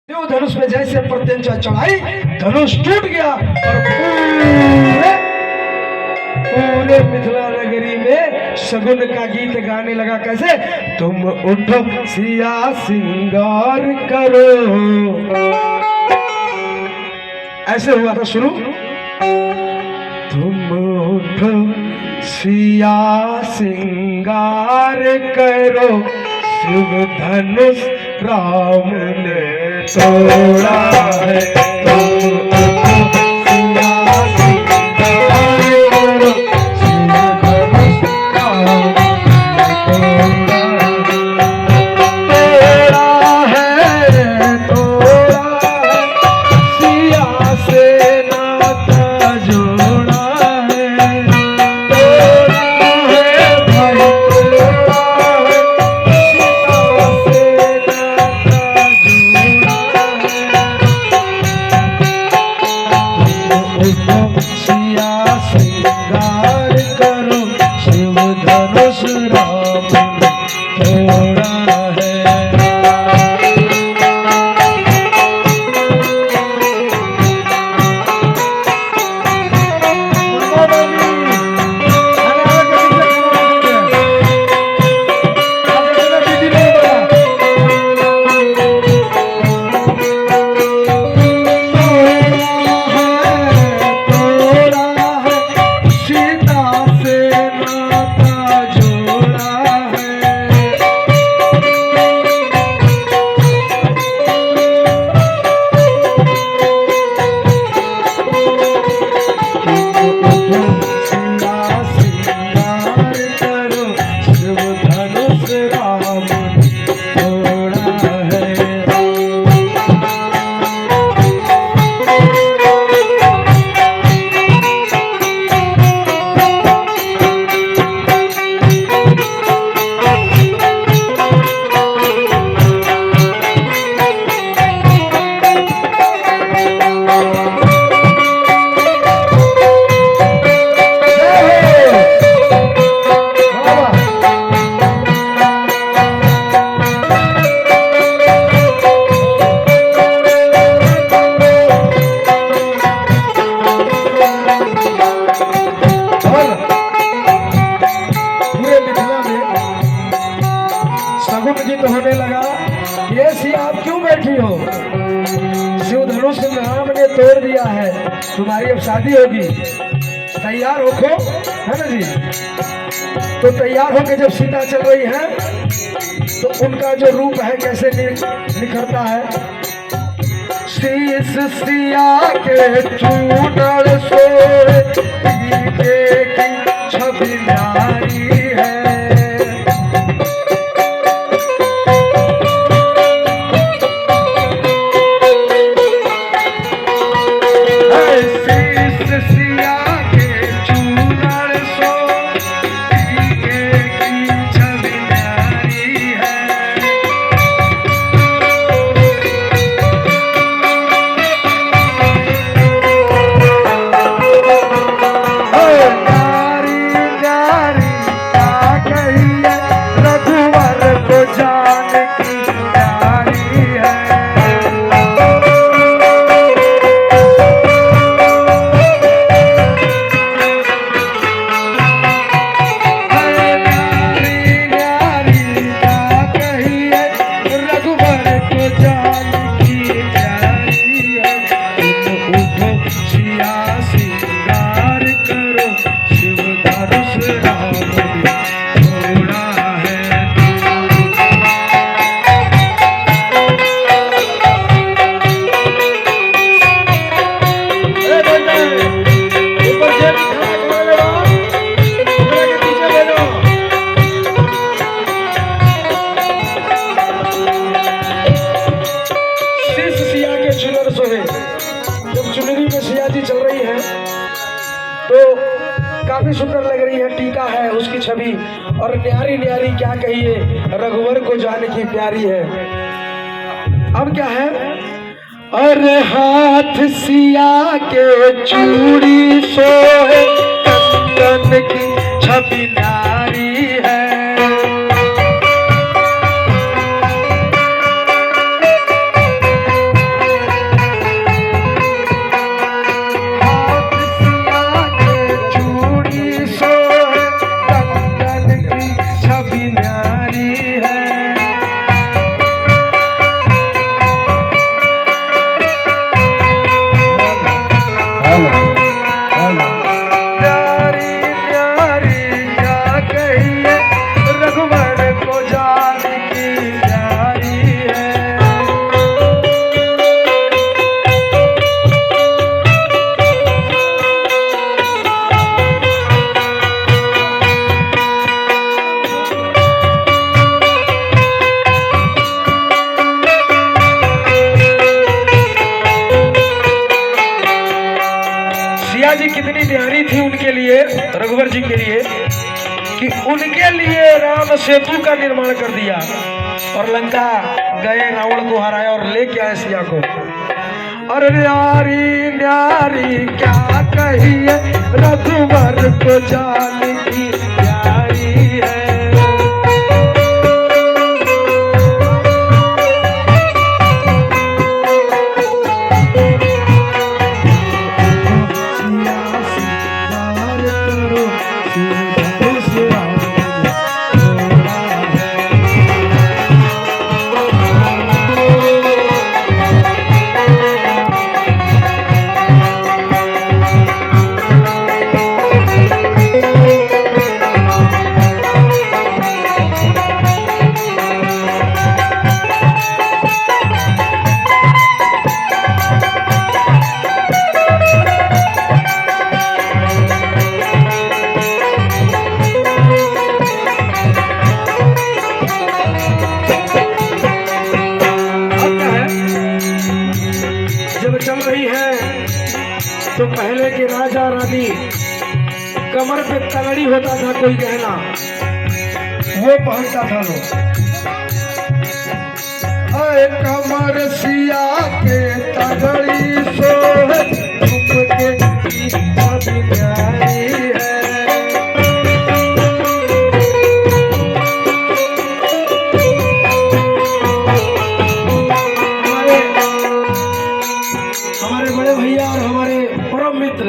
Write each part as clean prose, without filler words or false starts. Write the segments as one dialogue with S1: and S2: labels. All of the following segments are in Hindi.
S1: देव धनुष में जैसे प्रत्यंचा चढ़ाई, धनुष टूट गया और पूरे मिथिला नगरी में शगुन का गीत गाने लगा। कैसे? तुम उठो सिया सिंगार करो, ऐसे हुआ था शुरू। तुम उठो सिया सिंगार करो, शिव धनुष राम ने तोड़ा है। तुम उठो सिया सिंगार करो, शिव धनुष राम ने तोड़ा है, तोड़ा है, सिया से नाता जोड़ा है, तोड़ा है भाई, तोड़ा है, सिया से नाता जोड़ा है। तुम सिया सिंगार करो, शिव धनुष राम ने तोड़ा है। होने लगा, ये सी आप क्यों बैठी हो? शिव धनुष राम ने तोड़ दिया है, तुम्हारी अब शादी होगी, तैयार हो, है ना जी? तो तैयार होके जब सीता चल रही है तो उनका जो रूप है कैसे निखरता है। शीश सिया के चूड़ल सोए, की छवि न्यारी है। जब चुनरी में सिया जी चल रही है तो काफी सुंदर लग रही है, टीका है उसकी छवि, और न्यारी न्यारी क्या कहिए, रघुवर को जाने की प्यारी है। अब क्या है? अरे हाथ सिया के चूड़ी सोए, कंगन की छवि न्यारी है। सिया जी कितनी न्यारी थी उनके लिए, रघुवर जी के लिए, कि उनके लिए राम सेतु का निर्माण कर दिया और लंका गए, रावण को हराया और लेके आए सिया को। अरे न्यारी न्यारी क्या कहिए, रघुवर को जान की प्यारी है। चल रही है तो पहले के राजा रानी कमर पे तगड़ी होता था कोई गहना, वो पहनता था लोग। कमर सिया के तगड़ी सोहे झुम के प्यारी है। हमारे बड़े भैया और हमारे परम मित्र,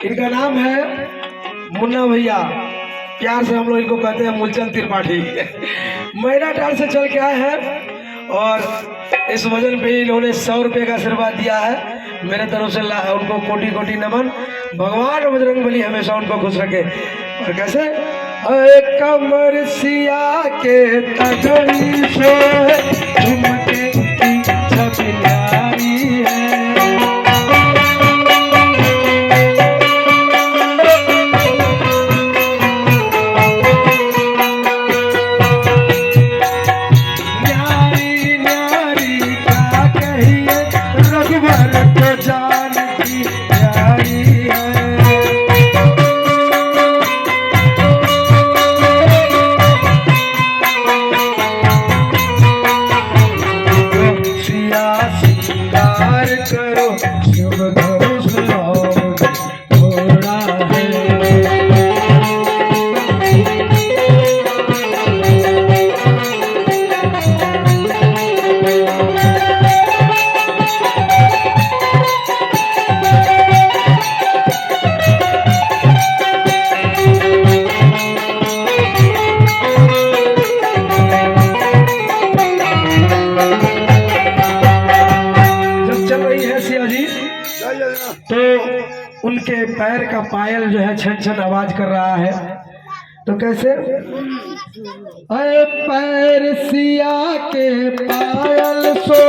S1: इनका नाम है मुन्ना भैया, प्यार से हम लोग इनको कहते हैं मूलचंद त्रिपाठी। मैना टाल से चल के आए हैं और इस वजन पे इन्होंने 100 रुपये का आशीर्वाद दिया है। मेरे तरफ से उनको कोटि कोटि नमन। भगवान बजरंगबली हमेशा उनको खुश रखे। और कैसे कमर सिया के तगड़ी से झुमके की छवि न्यारी है। न्यारी न्यारी क्या कहिए, रघुवर को जान की प्यारी है। करो शुभ धनुष घोड़ा है। तो उनके पैर का पायल जो है छन छन आवाज कर रहा है। तो कैसे अरे पैर सिया के पायल सो